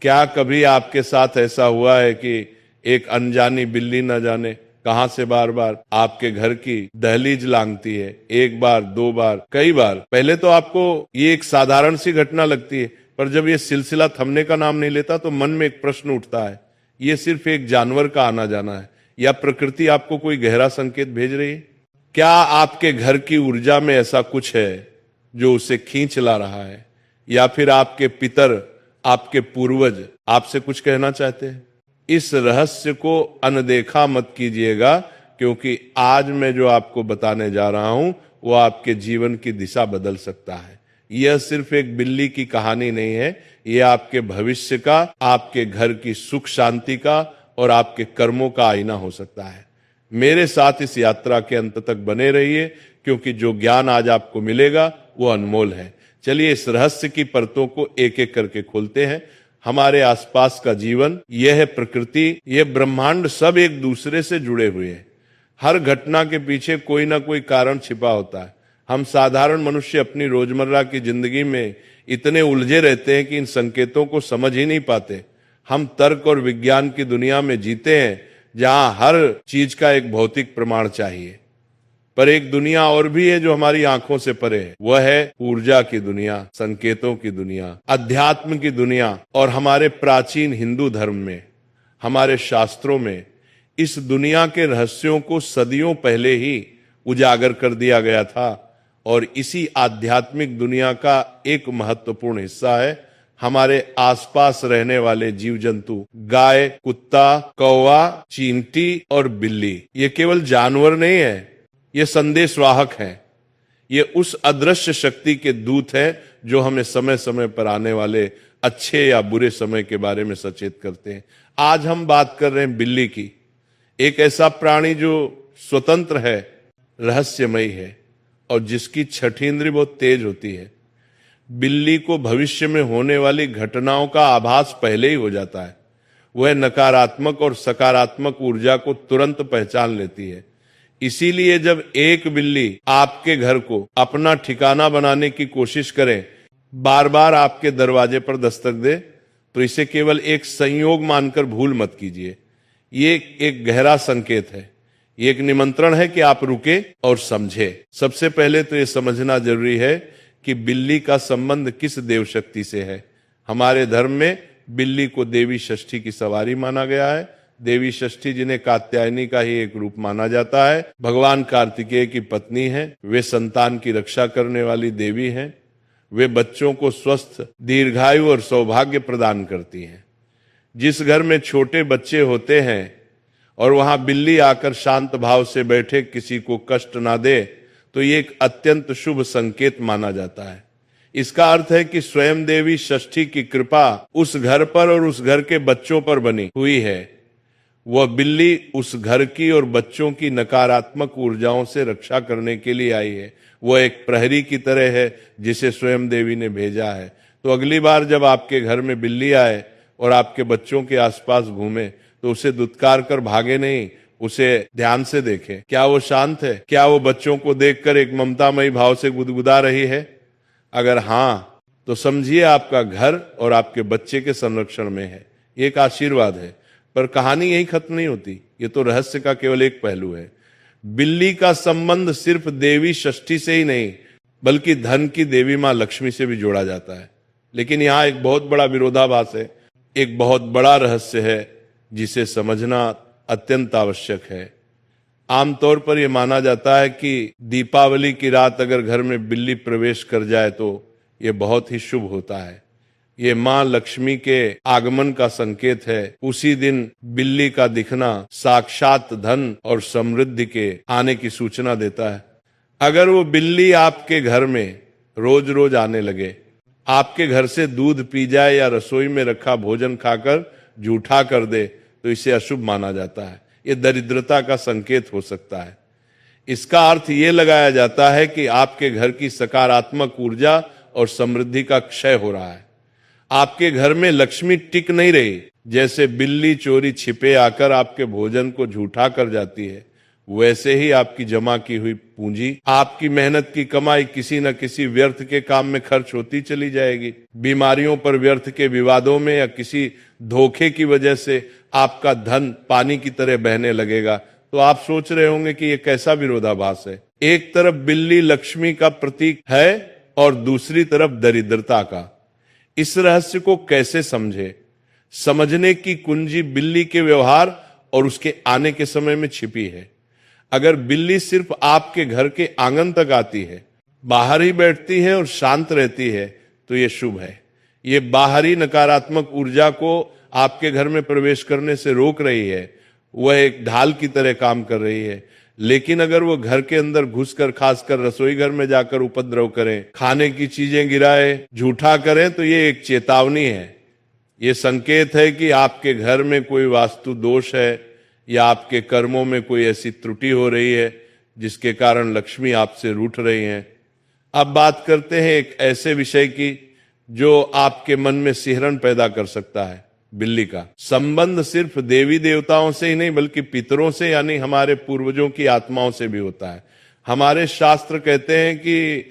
क्या कभी आपके साथ ऐसा हुआ है कि एक अनजानी बिल्ली न जाने कहां से बार बार आपके घर की दहलीज लांघती है? एक बार, दो बार, कई बार। पहले तो आपको ये एक साधारण सी घटना लगती है, पर जब ये सिलसिला थमने का नाम नहीं लेता तो मन में एक प्रश्न उठता है, ये सिर्फ एक जानवर का आना जाना है या प्रकृति आपको कोई गहरा संकेत भेज रही है? क्या आपके घर की ऊर्जा में ऐसा कुछ है जो उसे खींच ला रहा है, या फिर आपके पितर, आपके पूर्वज आपसे कुछ कहना चाहते हैं? इस रहस्य को अनदेखा मत कीजिएगा, क्योंकि आज मैं जो आपको बताने जा रहा हूं वो आपके जीवन की दिशा बदल सकता है। यह सिर्फ एक बिल्ली की कहानी नहीं है, यह आपके भविष्य का, आपके घर की सुख शांति का और आपके कर्मों का आईना हो सकता है। मेरे साथ इस यात्रा के अंत तक बने रहिए, क्योंकि जो ज्ञान आज आपको मिलेगा वो अनमोल है। चलिए इस रहस्य की परतों को एक एक करके खोलते हैं। हमारे आसपास का जीवन, यह है प्रकृति, यह ब्रह्मांड, सब एक दूसरे से जुड़े हुए हैं। हर घटना के पीछे कोई ना कोई कारण छिपा होता है। हम साधारण मनुष्य अपनी रोजमर्रा की जिंदगी में इतने उलझे रहते हैं कि इन संकेतों को समझ ही नहीं पाते। हम तर्क और विज्ञान की दुनिया में जीते हैं, जहां हर चीज का एक भौतिक प्रमाण चाहिए। पर एक दुनिया और भी है जो हमारी आंखों से परे है, वह है ऊर्जा की दुनिया, संकेतों की दुनिया, अध्यात्म की दुनिया। और हमारे प्राचीन हिंदू धर्म में, हमारे शास्त्रों में इस दुनिया के रहस्यों को सदियों पहले ही उजागर कर दिया गया था। और इसी आध्यात्मिक दुनिया का एक महत्वपूर्ण हिस्सा है हमारे आसपास रहने वाले जीव जंतु, गाय, कुत्ता, कौवा, चींटी और बिल्ली। ये केवल जानवर नहीं है, ये संदेशवाहक हैं। ये उस अदृश्य शक्ति के दूत हैं जो हमें समय समय पर आने वाले अच्छे या बुरे समय के बारे में सचेत करते हैं। आज हम बात कर रहे हैं बिल्ली की, एक ऐसा प्राणी जो स्वतंत्र है, रहस्यमयी है और जिसकी छठी इंद्री बहुत तेज होती है। बिल्ली को भविष्य में होने वाली घटनाओं का आभास पहले ही हो जाता है। वह नकारात्मक और सकारात्मक ऊर्जा को तुरंत पहचान लेती है। इसीलिए जब एक बिल्ली आपके घर को अपना ठिकाना बनाने की कोशिश करे, बार बार आपके दरवाजे पर दस्तक दे, तो इसे केवल एक संयोग मानकर भूल मत कीजिए। ये एक गहरा संकेत है, ये एक निमंत्रण है कि आप रुके और समझे। सबसे पहले तो ये समझना जरूरी है कि बिल्ली का संबंध किस देव शक्ति से है। हमारे धर्म में बिल्ली को देवी षष्ठी की सवारी माना गया है। देवी षष्ठी, जिन्हें कात्यायनी का ही एक रूप माना जाता है, भगवान कार्तिकेय की पत्नी है। वे संतान की रक्षा करने वाली देवी हैं। वे बच्चों को स्वस्थ, दीर्घायु और सौभाग्य प्रदान करती हैं। जिस घर में छोटे बच्चे होते हैं और वहां बिल्ली आकर शांत भाव से बैठे, किसी को कष्ट ना दे, तो ये एक अत्यंत शुभ संकेत माना जाता है। इसका अर्थ है कि स्वयं देवी षष्ठी की कृपा उस घर पर और उस घर के बच्चों पर बनी हुई है। वह बिल्ली उस घर की और बच्चों की नकारात्मक ऊर्जाओं से रक्षा करने के लिए आई है। वह एक प्रहरी की तरह है जिसे स्वयं देवी ने भेजा है। तो अगली बार जब आपके घर में बिल्ली आए और आपके बच्चों के आसपास घूमे, तो उसे दुत्कार कर भागे नहीं, उसे ध्यान से देखें। क्या वो शांत है? क्या वो बच्चों को देखकर एक ममतामयी भाव से गुदगुदा रही है? अगर हाँ, तो समझिए आपका घर और आपके बच्चे के संरक्षण में है। ये एक आशीर्वाद है। पर कहानी यही खत्म नहीं होती, ये तो रहस्य का केवल एक पहलू है। बिल्ली का संबंध सिर्फ देवी षष्ठी से ही नहीं, बल्कि धन की देवी मां लक्ष्मी से भी जोड़ा जाता है। लेकिन यहाँ एक बहुत बड़ा विरोधाभास है, एक बहुत बड़ा रहस्य है जिसे समझना अत्यंत आवश्यक है। आमतौर पर यह माना जाता है कि दीपावली की रात अगर घर में बिल्ली प्रवेश कर जाए तो यह बहुत ही शुभ होता है। ये मां लक्ष्मी के आगमन का संकेत है। उसी दिन बिल्ली का दिखना साक्षात धन और समृद्धि के आने की सूचना देता है। अगर वो बिल्ली आपके घर में रोज रोज आने लगे, आपके घर से दूध पी जाए या रसोई में रखा भोजन खाकर जूठा कर दे, तो इसे अशुभ माना जाता है। ये दरिद्रता का संकेत हो सकता है। इसका अर्थ ये लगाया जाता है कि आपके घर की सकारात्मक ऊर्जा और समृद्धि का क्षय हो रहा है। आपके घर में लक्ष्मी टिक नहीं रही। जैसे बिल्ली चोरी छिपे आकर आपके भोजन को झूठा कर जाती है, वैसे ही आपकी जमा की हुई पूंजी, आपकी मेहनत की कमाई किसी न किसी व्यर्थ के काम में खर्च होती चली जाएगी। बीमारियों पर, व्यर्थ के विवादों में या किसी धोखे की वजह से आपका धन पानी की तरह बहने लगेगा। तो आप सोच रहे होंगे कि ये कैसा विरोधाभास है। एक तरफ बिल्ली लक्ष्मी का प्रतीक है और दूसरी तरफ दरिद्रता का। इस रहस्य को कैसे समझे? समझने की कुंजी बिल्ली के व्यवहार और उसके आने के समय में छिपी है। अगर बिल्ली सिर्फ आपके घर के आंगन तक आती है, बाहर ही बैठती है और शांत रहती है, तो ये शुभ है। ये बाहरी नकारात्मक ऊर्जा को आपके घर में प्रवेश करने से रोक रही है, वह एक ढाल की तरह काम कर रही है। लेकिन अगर वो घर के अंदर घुसकर, खासकर रसोई घर में जाकर उपद्रव करें, खाने की चीजें गिराए, झूठा करें, तो ये एक चेतावनी है। ये संकेत है कि आपके घर में कोई वास्तु दोष है या आपके कर्मों में कोई ऐसी त्रुटि हो रही है जिसके कारण लक्ष्मी आपसे रूठ रही हैं। अब बात करते हैं एक ऐसे विषय की जो आपके मन में सिहरन पैदा कर सकता है। बिल्ली का संबंध सिर्फ देवी देवताओं से ही नहीं बल्कि पितरों से, यानी हमारे पूर्वजों की आत्माओं से भी होता है। हमारे शास्त्र कहते हैं कि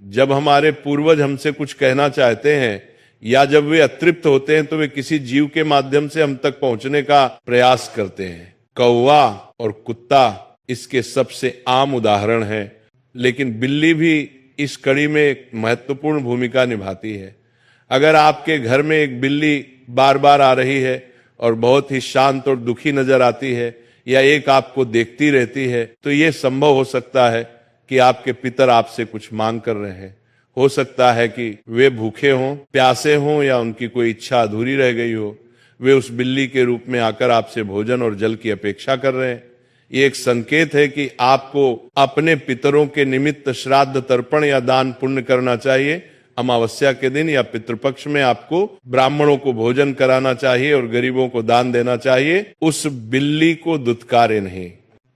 जब हमारे पूर्वज हमसे कुछ कहना चाहते हैं या जब वे अतृप्त होते हैं तो वे किसी जीव के माध्यम से हम तक पहुंचने का प्रयास करते हैं। कौवा और कुत्ता इसके सबसे आम उदाहरण है, लेकिन बिल्ली भी इस कड़ी में एक महत्वपूर्ण भूमिका निभाती है। अगर आपके घर में एक बिल्ली बार बार आ रही है और बहुत ही शांत और दुखी नजर आती है, या एक आपको देखती रहती है, तो यह संभव हो सकता है कि आपके पितर आपसे कुछ मांग कर रहे हैं। हो सकता है कि वे भूखे हों, प्यासे हों, या उनकी कोई इच्छा अधूरी रह गई हो। वे उस बिल्ली के रूप में आकर आपसे भोजन और जल की अपेक्षा कर रहे हैं। ये एक संकेत है कि आपको अपने पितरों के निमित्त श्राद्ध, तर्पण या दान पुण्य करना चाहिए। अमावस्या के दिन या पितृपक्ष में आपको ब्राह्मणों को भोजन कराना चाहिए और गरीबों को दान देना चाहिए। उस बिल्ली को दुत्कारे नहीं,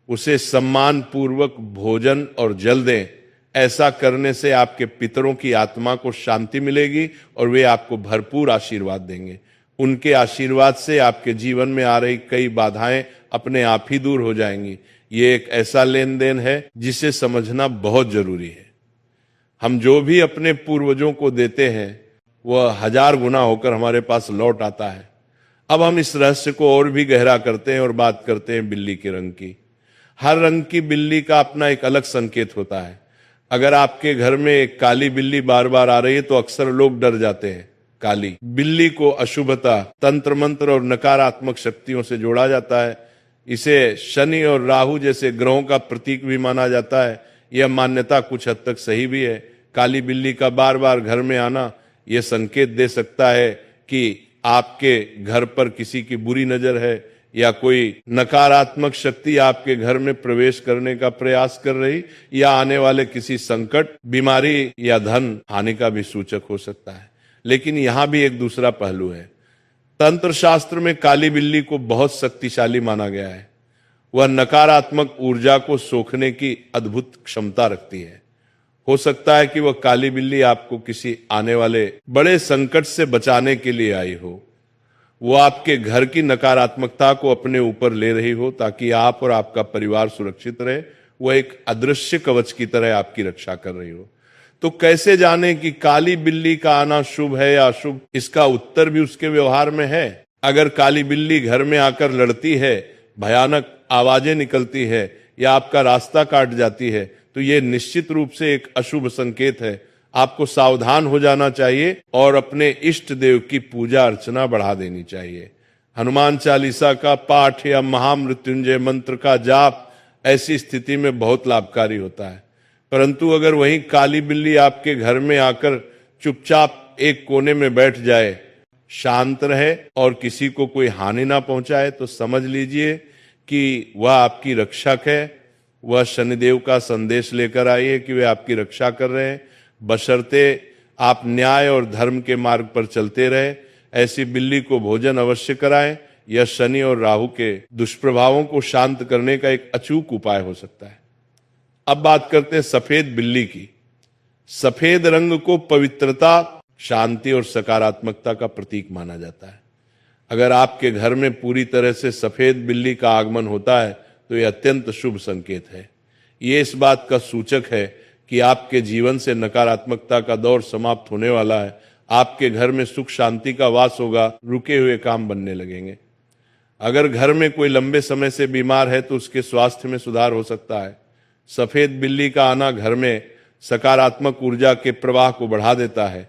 उसे सम्मान पूर्वक भोजन और जल दें। ऐसा करने से आपके पितरों की आत्मा को शांति मिलेगी और वे आपको भरपूर आशीर्वाद देंगे। उनके आशीर्वाद से आपके जीवन में आ रही कई बाधाएं अपने आप ही दूर हो जाएंगी। ये एक ऐसा लेन देन है जिसे समझना बहुत जरूरी है। हम जो भी अपने पूर्वजों को देते हैं वह 1000 गुना होकर हमारे पास लौट आता है। अब हम इस रहस्य को और भी गहरा करते हैं और बात करते हैं बिल्ली के रंग की। हर रंग की बिल्ली का अपना एक अलग संकेत होता है। अगर आपके घर में एक काली बिल्ली बार बार आ रही है तो अक्सर लोग डर जाते हैं। काली बिल्ली को अशुभता, तंत्र मंत्र और नकारात्मक शक्तियों से जोड़ा जाता है। इसे शनि और राहु जैसे ग्रहों का प्रतीक भी माना जाता है। यह मान्यता कुछ हद तक सही भी है। काली बिल्ली का बार बार घर में आना यह संकेत दे सकता है कि आपके घर पर किसी की बुरी नजर है या कोई नकारात्मक शक्ति आपके घर में प्रवेश करने का प्रयास कर रही, या आने वाले किसी संकट, बीमारी या धन हानि का भी सूचक हो सकता है। लेकिन यहां भी एक दूसरा पहलू है। तंत्र शास्त्र में काली बिल्ली को बहुत शक्तिशाली माना गया है। वह नकारात्मक ऊर्जा को सोखने की अद्भुत क्षमता रखती है। हो सकता है कि वह काली बिल्ली आपको किसी आने वाले बड़े संकट से बचाने के लिए आई हो। वो आपके घर की नकारात्मकता को अपने ऊपर ले रही हो ताकि आप और आपका परिवार सुरक्षित रहे। वह एक अदृश्य कवच की तरह आपकी रक्षा कर रही हो। तो कैसे जाने कि काली बिल्ली का आना शुभ है या अशुभ? इसका उत्तर भी उसके व्यवहार में है। अगर काली बिल्ली घर में आकर लड़ती है, भयानक आवाजें निकलती है या आपका रास्ता काट जाती है, तो यह निश्चित रूप से एक अशुभ संकेत है। आपको सावधान हो जाना चाहिए और अपने इष्ट देव की पूजा अर्चना बढ़ा देनी चाहिए। हनुमान चालीसा का पाठ या महामृत्युंजय मंत्र का जाप ऐसी स्थिति में बहुत लाभकारी होता है। परंतु अगर वही काली बिल्ली आपके घर में आकर चुपचाप एक कोने में बैठ जाए, शांत रहे और किसी को कोई हानि ना पहुंचाए, तो समझ लीजिए कि वह आपकी रक्षक है। वह शनिदेव का संदेश लेकर आई है कि वे आपकी रक्षा कर रहे हैं, बशर्ते आप न्याय और धर्म के मार्ग पर चलते रहे। ऐसी बिल्ली को भोजन अवश्य कराएं। यह शनि और राहु के दुष्प्रभावों को शांत करने का एक अचूक उपाय हो सकता है। अब बात करते हैं सफेद बिल्ली की। सफेद रंग को पवित्रता, शांति और सकारात्मकता का प्रतीक माना जाता है। अगर आपके घर में पूरी तरह से सफेद बिल्ली का आगमन होता है तो ये अत्यंत शुभ संकेत है। ये इस बात का सूचक है कि आपके जीवन से नकारात्मकता का दौर समाप्त होने वाला है। आपके घर में सुख शांति का वास होगा, रुके हुए काम बनने लगेंगे। अगर घर में कोई लंबे समय से बीमार है तो उसके स्वास्थ्य में सुधार हो सकता है। सफेद बिल्ली का आना घर में सकारात्मक ऊर्जा के प्रवाह को बढ़ा देता है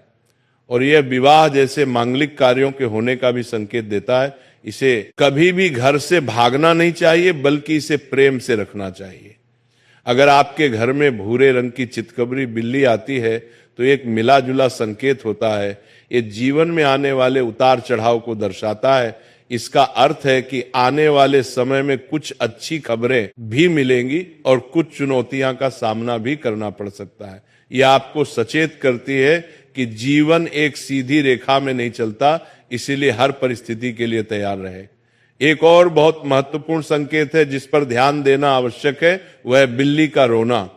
और यह विवाह जैसे मांगलिक कार्यों के होने का भी संकेत देता है। इसे कभी भी घर से भागना नहीं चाहिए, बल्कि इसे प्रेम से रखना चाहिए। अगर आपके घर में भूरे रंग की चितकबरी बिल्ली आती है तो एक मिला जुला संकेत होता है। ये जीवन में आने वाले उतार चढ़ाव को दर्शाता है। इसका अर्थ है कि आने वाले समय में कुछ अच्छी खबरें भी मिलेंगी और कुछ चुनौतियां का सामना भी करना पड़ सकता है। यह आपको सचेत करती है कि जीवन एक सीधी रेखा में नहीं चलता, इसीलिए हर परिस्थिति के लिए तैयार रहे। एक और बहुत महत्वपूर्ण संकेत है जिस पर ध्यान देना आवश्यक है, वह है बिल्ली का रोना।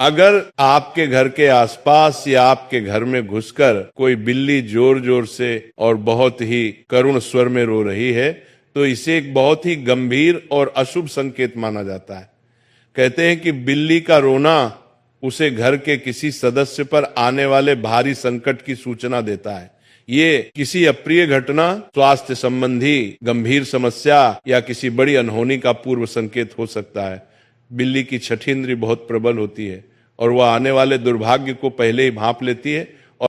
अगर आपके घर के आसपास या आपके घर में घुसकर कोई बिल्ली जोर जोर से और बहुत ही करुण स्वर में रो रही है तो इसे एक बहुत ही गंभीर और अशुभ संकेत माना जाता है। कहते हैं कि बिल्ली का रोना उसे घर के किसी सदस्य पर आने वाले भारी संकट की सूचना देता है। ये किसी अप्रिय घटना, स्वास्थ्य संबंधी गंभीर समस्या या किसी बड़ी अनहोनी का पूर्व संकेत हो सकता है। बिल्ली की छठी इंद्री बहुत प्रबल होती है और वह आने वाले दुर्भाग्य को पहले ही भांप लेती है